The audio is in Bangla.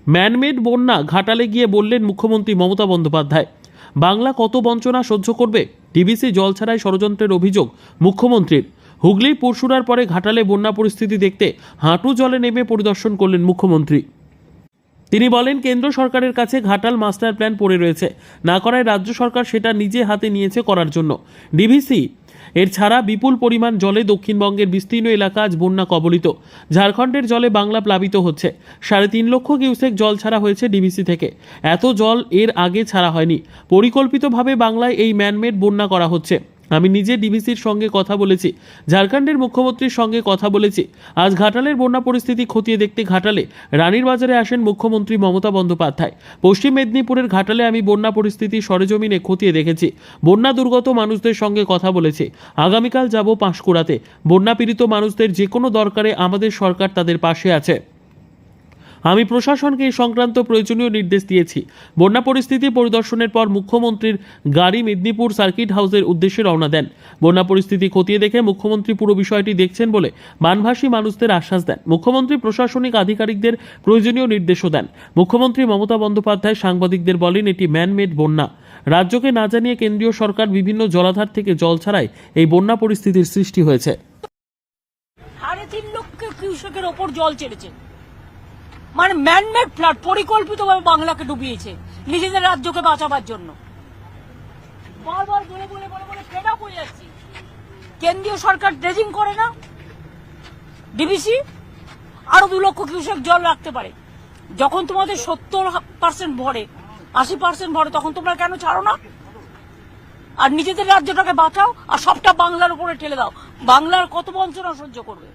ম্যানমেড বন্যা ঘাটালে গিয়ে বললেন মুখ্যমন্ত্রী মমতা বন্দ্যোপাধ্যায়। বাংলা কত বঞ্চনা সহ্য করবে? ডিবিসি জল ছাড়াই ষড়যন্ত্রের অভিযোগ মুখ্যমন্ত্রীর। হুগলির পরশুরার পরে ঘাটালে বন্যা পরিস্থিতি দেখতে হাঁটু জলে নেমে পরিদর্শন করলেন মুখ্যমন্ত্রী। তিনি বলেন, কেন্দ্র সরকারের কাছে ঘাটাল মাস্টার প্ল্যান পড়ে রয়েছে, না করায় রাজ্য সরকার সেটা নিজে হাতে নিয়েছে করার জন্য। ডিভিসি এর ছাড়া বিপুল পরিমাণ জলে দক্ষিণবঙ্গের বিস্তীর্ণ এলাকা আজ বন্যা কবলিত। ঝাড়খণ্ডের জলে বাংলা প্লাবিত হচ্ছে। 3.5 লক্ষ কিউসেক জল ছাড়া হয়েছে ডিভিসি থেকে। এত জল এর আগে ছাড়া হয়নি। পরিকল্পিতভাবে বাংলায় এই ম্যানমেড বন্যা করা হচ্ছে। আমি নিজে ডিভিসির সঙ্গে কথা বলেছি, ঝাড়খণ্ডের মুখ্যমন্ত্রীর সঙ্গে কথা বলেছি। আজ ঘাটালের বন্যা পরিস্থিতি খতিয়ে দেখতে ঘাটালে রানীর বাজারে আসেন মুখ্যমন্ত্রী মমতা বন্দ্যোপাধ্যায়। পশ্চিম মেদিনীপুরের ঘাটালে আমি বন্যা পরিস্থিতি সরেজমিনে খতিয়ে দেখেছি। বন্যা দুর্গত মানুষদের সঙ্গে কথা বলেছি। আগামীকাল যাব পাঁশকুড়াতে। বন্যা পীড়িত মানুষদের যে কোনো দরকারে আমাদের সরকার তাদের পাশে আছে। আমি প্রশাসনকে এই সংক্রান্ত প্রয়োজনীয় নির্দেশ দিয়েছি। বন্যা পরিস্থিতি পরিদর্শনের পর মুখ্যমন্ত্রীর গাড়ি মেদিনীপুর সার্কিট হাউসের উদ্দেশ্যে রওনা দেন। বন্যা পরিস্থিতি খতিয়ে দেখে মুখ্যমন্ত্রী পুরো বিষয়টি দেখছেন বলে বানভাসী মানুষদের আশ্বাস দেন। মুখ্যমন্ত্রী প্রশাসনিক আধিকারিকদের প্রয়োজনীয় নির্দেশও দেন। মুখ্যমন্ত্রী মমতা বন্দ্যোপাধ্যায় সাংবাদিকদের বলেন, এটি ম্যানমেড বন্যা। রাজ্যকে না জানিয়ে কেন্দ্রীয় সরকার বিভিন্ন জলাধার থেকে জল ছাড়ায় এই বন্যা পরিস্থিতির সৃষ্টি হয়েছে। 3.5 লক্ষ কিউসেকের ওপর জল ছেড়েছে, মানে ম্যানমেড ফ্লাড, পরিকল্পিতভাবে বাংলাকে ডুবিয়েছে নিজেদের রাজ্যকে বাঁচাবার জন্য। বারবার বলে বলে বলে বলে ফেড আপ হয়ে যাচ্ছি। কেন্দ্রীয় সরকার ড্রেজিং করে না, ডিবিসি আরো 2 লক্ষ কিউসেক জল রাখতে পারে। যখন তোমাদের 70% ভরে, 80% ভরে, তখন তোমরা কেন ছাড়ো না? আর নিজেদের রাজ্যটাকে বাঁচাও আর সবটা বাংলার উপরে ঠেলে দাও। বাংলার কত বঞ্চনা সহ্য করবে?